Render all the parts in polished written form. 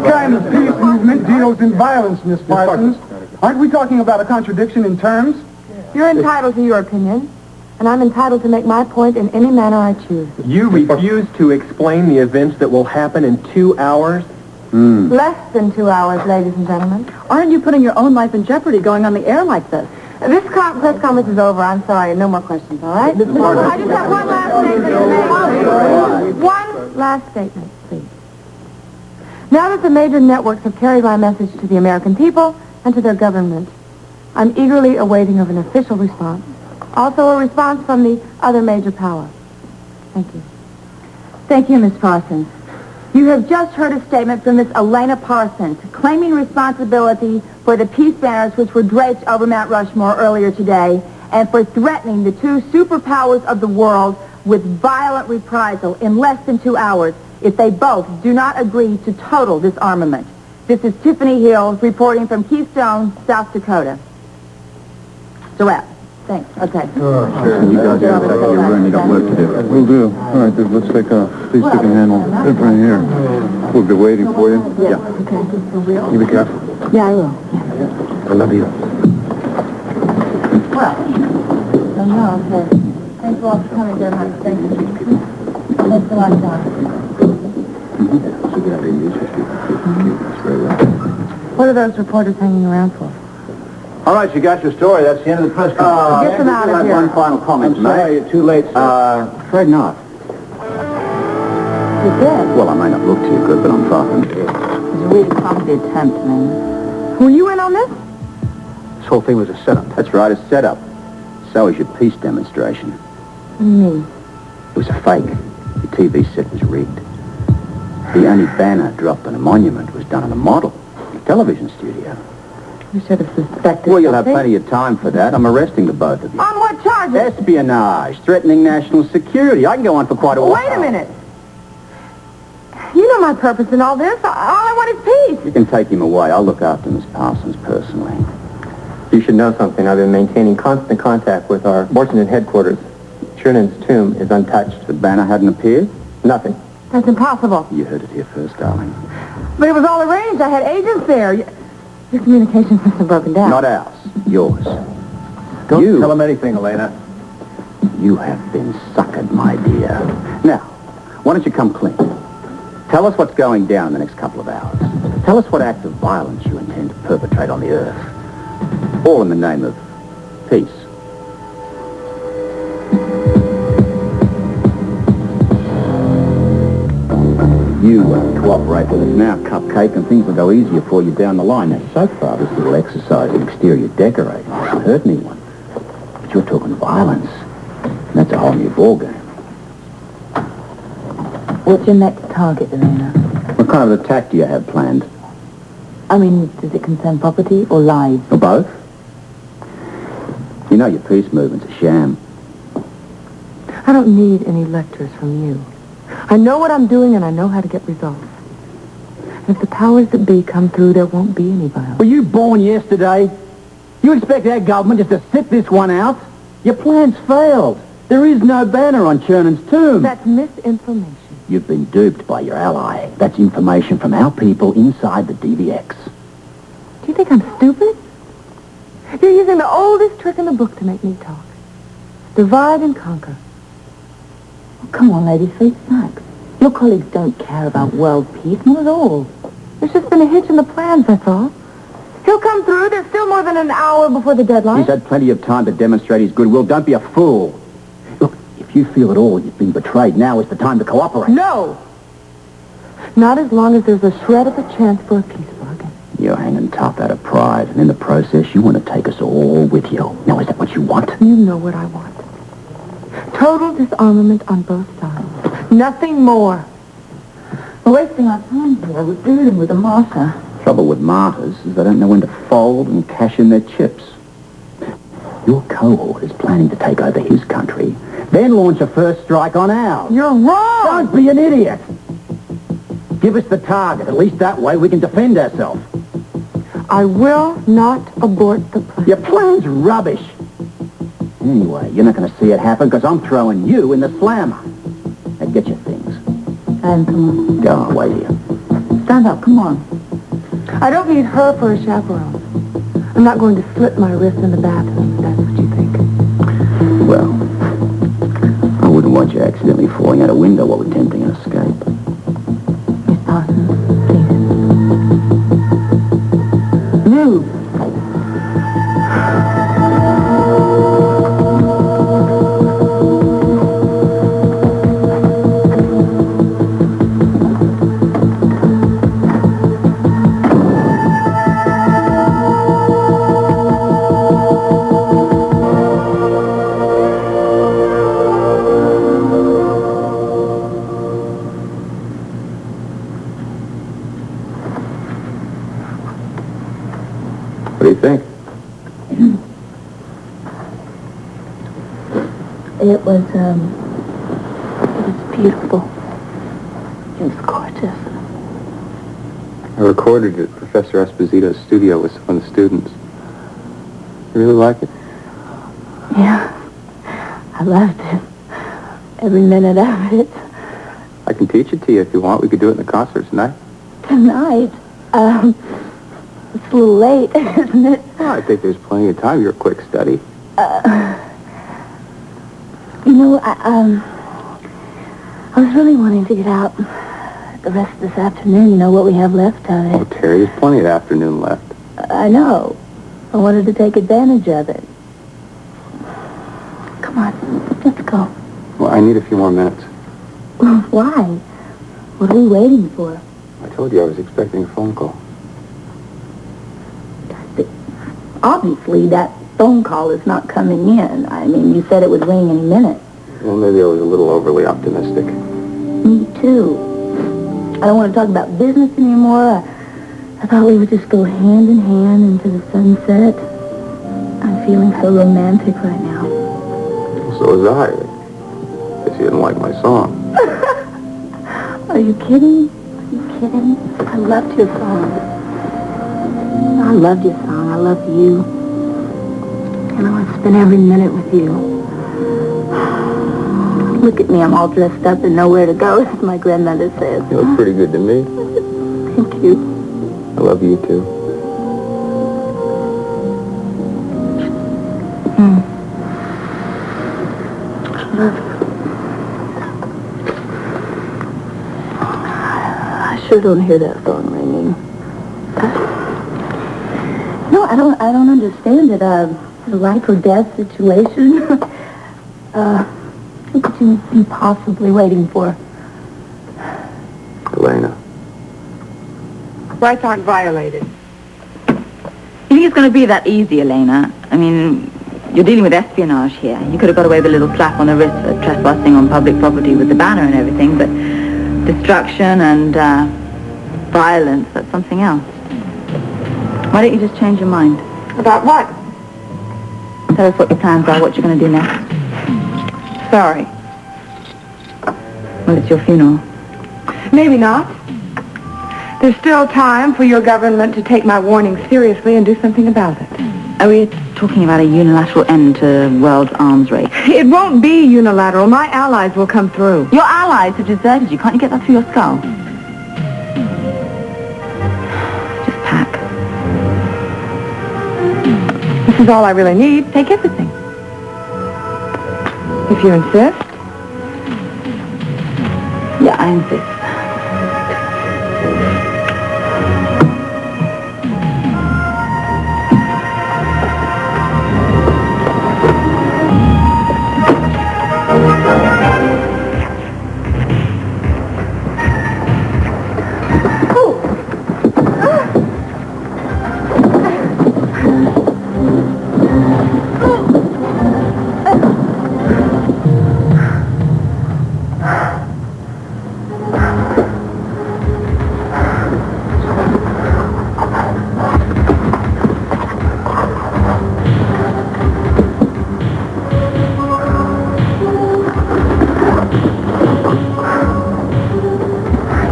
kind of peace movement deals in violence, Miss Parsons. Aren't we talking about a contradiction in terms? You're entitled to your opinion, and I'm entitled to make my point in any manner I choose. You refuse to explain the events that will happen in 2 hours? Less than 2 hours, ladies and gentlemen. Aren't you putting your own life in jeopardy going on the air like this? This press conference is over. I'm sorry. No more questions, all right? I just have one last statement to make. One last statement, please. Now that the major networks have carried my message to the American people and to their government, I'm eagerly awaiting of an official response. Also a response from the other major power. Thank you. Thank you, Miss Parsons. You have just heard a statement from Miss Elena Parsons claiming responsibility for the peace banners which were draped over Mount Rushmore earlier today and for threatening the two superpowers of the world with violent reprisal in less than 2 hours if they both do not agree to total disarmament. This is Tiffany Hills reporting from Keystone, South Dakota. It's a wrap. Thanks. Okay. Oh, sure. You guys got to take your run. You got work to do. Will do. All right, dude, let's take off. Please you can handle it right here. We'll be waiting for you. Yeah. Okay. You be careful. Yeah, I will. I love you. Well, I know, okay. Thanks a lot for coming, dear honey. Thank you. Thanks a lot, John. It's a good idea. You should keep straight up. What are those reporters hanging around for? All right, you got your story. That's the end of the press conference. Get them out of here. One final comment. I'm sorry you're too late, sir. Afraid not. You did? Well, I might not look too good, but I'm far from dead. It was a really clumsy attempt, man. Were you in on this? This whole thing was a setup. That's right, a setup. So was your peace demonstration. What do you mean? It was a fake. The TV set was rigged. The only banner dropped on a monument was done on a model in a television studio. You should have suspected Well, you'll have something. plenty of time for that. I'm arresting the both of you. On what charges? Espionage, threatening national security. I can go on for quite a while. Wait a minute. You know my purpose in all this. All I want is peace. You can take him away. I'll look after Miss Parsons personally. You should know something. I've been maintaining constant contact with our Washington headquarters. Chernon's tomb is untouched. The banner hadn't appeared? Nothing. That's impossible. You heard it here first, darling. But it was all arranged. I had agents there. Your communications must have broken down. Not ours. Yours. Don't tell him anything, Elena. You have been suckered, my dear. Now, why don't you come clean? Tell us what's going down in the next couple of hours. Tell us what act of violence you intend to perpetrate on the earth. All in the name of peace. You cooperate with us now, Cupcake, and things will go easier for you down the line. Now, so far, this little exercise in exterior decorating hasn't hurt anyone. But you're talking violence, and that's a whole new ballgame. What's your next target, Elena? What kind of attack do you have planned? I mean, does it concern property or lives? Or both? You know your peace movement's a sham. I don't need any lectures from you. I know what I'm doing, and I know how to get results. And if the powers that be come through, there won't be any violence. Were you born yesterday? You expect our government just to sit this one out? Your plan's failed. There is no banner on Chernon's tomb. That's misinformation. You've been duped by your ally. That's information from our people inside the DVX. Do you think I'm stupid? You're using the oldest trick in the book to make me talk. Divide and conquer. Oh, come on, ladies, face facts. Your colleagues don't care about world peace, not at all. There's just been a hitch in the plans, that's all. He'll come through. There's still more than an hour before the deadline. He's had plenty of time to demonstrate his goodwill. Don't be a fool. Look, if you feel at all you've been betrayed, now is the time to cooperate. No! Not as long as there's a shred of a chance for a peace bargain. You're hanging tough out of pride, and in the process, you want to take us all with you. Now, is that what you want? You know what I want. Total disarmament on both sides. Nothing more. We're wasting our time here. We're dealing with a martyr. Trouble with martyrs is they don't know when to fold and cash in their chips. Your cohort is planning to take over his country, then launch a first strike on ours. You're wrong! Don't be an idiot! Give us the target. At least that way we can defend ourselves. I will not abort the plan. Your plan's rubbish. Anyway, you're not going to see it happen because I'm throwing you in the slammer. Now get your things. And come on. Go on, wait here. Stand up, come on. I don't need her for a chaperone. I'm not going to slit my wrist in the bathroom, if that's what you think. Well, I wouldn't want you accidentally falling out a window while attempting an escape. Miss Parsons, please. Move. What do you think? It was beautiful. It was gorgeous. I recorded it at Professor Esposito's studio with some of the students. You really like it? Yeah, I loved it. Every minute of it. I can teach it to you if you want. We could do it in the concert tonight. Tonight, it's a little late, isn't it? Well, I think there's plenty of time. You're a quick study. You know, I was really wanting to get out the rest of this afternoon, you know, what we have left of Oh, it. Terry, there's plenty of afternoon left. I know. I wanted to take advantage of it. Come on, let's go. Well, I need a few more minutes. Why? What are we waiting for? I told you I was expecting a phone call. Obviously, that phone call is not coming in. I mean, you said it would ring any minute. Well, maybe I was a little overly optimistic. Me too. I don't want to talk about business anymore. I thought we would just go hand in hand into the sunset. I'm feeling so romantic right now. So was I. Guess you didn't like my song. Are you kidding? Are you kidding? I loved your song. I loved your song. I love you. And I want to spend every minute with you. Look at me. I'm all dressed up and nowhere to go, as my grandmother says. You look pretty good to me. Thank you. I love you, too. I love you. I sure don't hear that phone ringing. No, I don't understand it. A life or death situation. What could you be possibly waiting for? Elena. Rights aren't violated. You think it's going to be that easy, Elena? I mean, you're dealing with espionage here. You could have got away with a little slap on the wrist for trespassing on public property with the banner and everything, but destruction and violence, that's something else. Why don't you just change your mind? About what? Tell us what your plans are, what you're going to do next. Sorry. Well, it's your funeral. Maybe not. There's still time for your government to take my warning seriously and do something about it. Are we talking about a unilateral end to world arms race? It won't be unilateral. My allies will come through. Your allies have deserted you. Can't you get that through your skull? Just pack. This is all I really need. Take everything. If you insist. Yeah, I insist.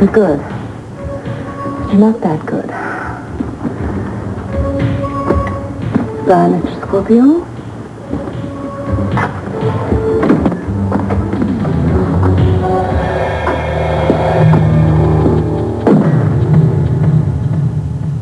You're good. But you're not that good. Bye, Mr. Scorpio.